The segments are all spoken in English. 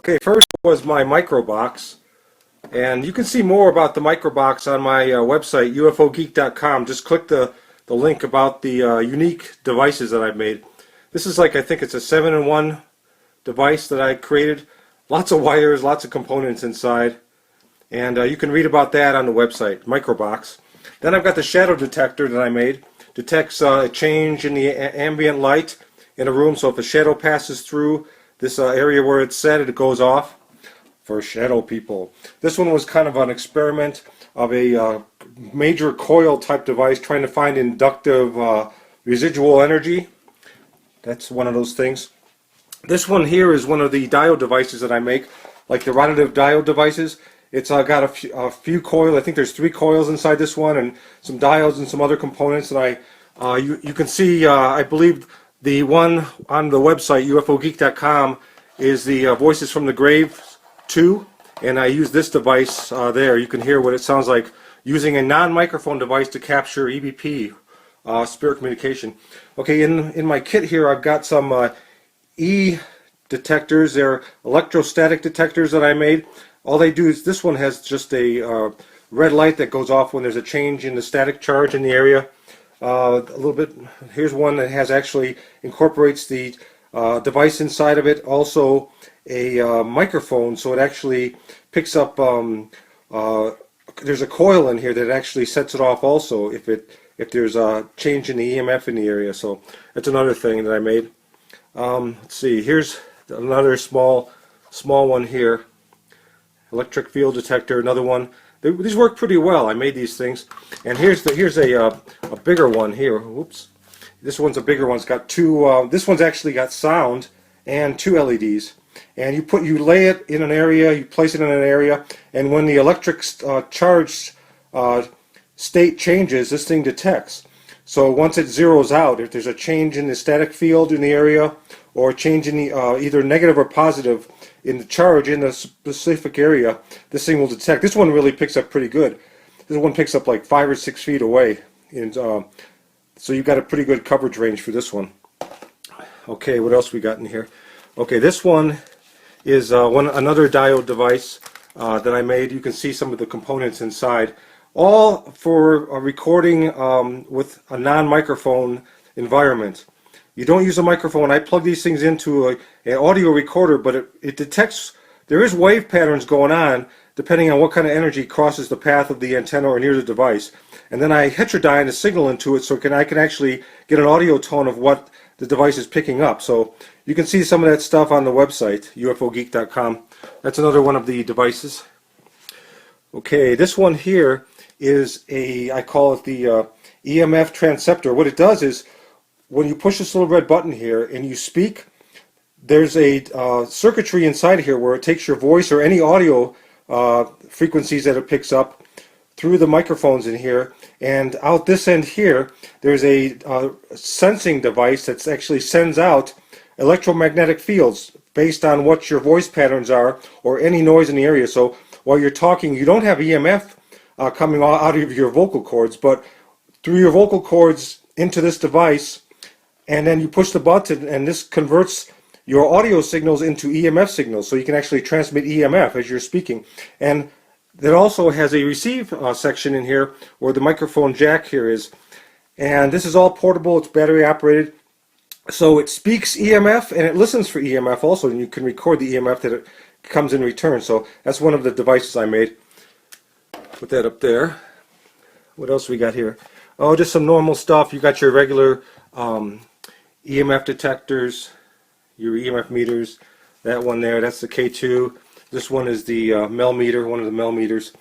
Okay, first was my microbox, and you can see more about the microbox on my website, ufogeek.com. Just click the link about the unique devices that I've made. This is like, I think it's a 7-in-1 device that I created. Lots of wires, lots of components inside, and you can read about that on the website, microbox. Then I've got the shadow detector that I made. Detects a change in the ambient light in a room, so if a shadow passes through this area where it's set, it goes off for shadow people. This one was kind of an experiment of a major coil type device trying to find inductive residual energy. That's one of those things. This one here is one of the diode devices that I make, like the rotative diode devices. It's got a few coils. I think there's 3 coils inside this one, and some diodes and some other components. And you can see, I believe the one on the website ufogeek.com is the Voices from the Grave 2, and I use this device there. You can hear what it sounds like using a non-microphone device to capture EVP, spirit communication. Okay, in my kit here I've got some E detectors. They're electrostatic detectors that I made. All they do is, this one has just a red light that goes off when there's a change in the static charge in the area. A little bit. Here's one that has actually incorporates the device inside of it. Also a microphone, so it actually picks up. There's a coil in here that actually sets it off also if there's a change in the EMF in the area. So that's another thing that I made. Let's see. Here's another small one here. Electric field detector, another one. These work pretty well. I made these things, and here's a bigger one here. Whoops, this one's a bigger one. It's got 2. This one's actually got sound and 2 LEDs. And you lay it in an area, you place it in an area, and when the electric charge state changes, this thing detects. So once it zeroes out, if there's a change in the static field in the area, or a change in the either negative or positive in the charge in the specific area, this thing will detect. This one really picks up pretty good. This one picks up like 5 or 6 feet away, and so you've got a pretty good coverage range for this one. Okay, what else we got in here? Okay, this one is another diode device that I made. You can see some of the components inside, all for recording with a non-microphone environment. You don't use a microphone. I plug these things into an audio recorder, but it detects, there is wave patterns going on depending on what kind of energy crosses the path of the antenna or near the device. And then I heterodyne a signal into it so I can actually get an audio tone of what the device is picking up. So you can see some of that stuff on the website, ufogeek.com. That's another one of the devices. Okay, this one here is I call it the EMF transceptor. What it does is, when you push this little red button here and you speak, there's a circuitry inside here where it takes your voice or any audio frequencies that it picks up through the microphones in here, and out this end here there's a sensing device that actually sends out electromagnetic fields based on what your voice patterns are or any noise in the area. So while you're talking, you don't have EMF coming out of your vocal cords, but through your vocal cords into this device, and then you push the button and this converts your audio signals into EMF signals, so you can actually transmit EMF as you're speaking. And it also has a receive section in here where the microphone jack here is. And this is all portable, it's battery operated. So it speaks EMF and it listens for EMF also, and you can record the EMF that it comes in return. So that's one of the devices I made. Put that up there. What else we got here? Oh, just some normal stuff. You got your regular EMF detectors, your EMF meters. That one there, that's the K2. This one is the Mel meter, one of the Mel meters.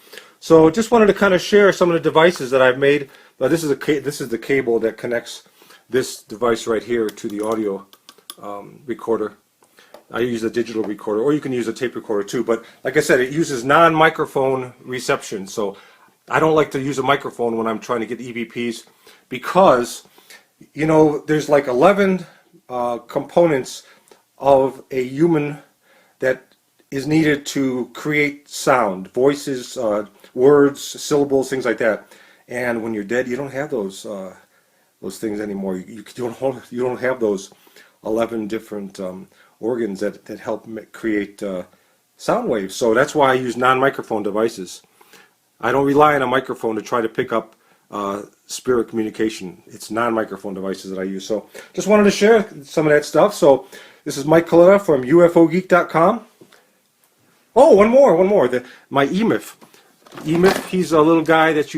So just wanted to kind of share some of the devices that I've made. This is the cable that connects this device right here to the audio recorder. I use a digital recorder, or you can use a tape recorder too. But like I said, it uses non-microphone reception. So I don't like to use a microphone when I'm trying to get EVPs, because you know, there's like 11 components of a human that is needed to create sound, voices, words, syllables, things like that. And when you're dead, you don't have those things anymore. You don't have those 11 different organs that help create sound waves. So that's why I use non-microphone devices. I don't rely on a microphone to try to pick up spirit communication. It's non-microphone devices that I use. So just wanted to share some of that stuff. So this is Mike Coletta from UFOgeek.com. Oh, one more. My EMIF. EMIF, he's a little guy that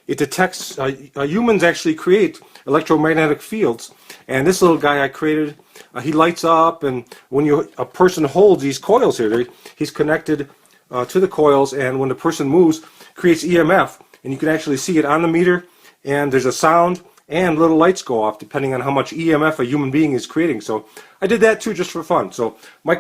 it detects, humans actually create electromagnetic fields. And this little guy I created, he lights up, and when a person holds these coils here, he's connected to the coils, and when the person moves, creates EMF, and you can actually see it on the meter, and there's a sound, and little lights go off depending on how much EMF a human being is creating. So I did that too just for fun. So Mike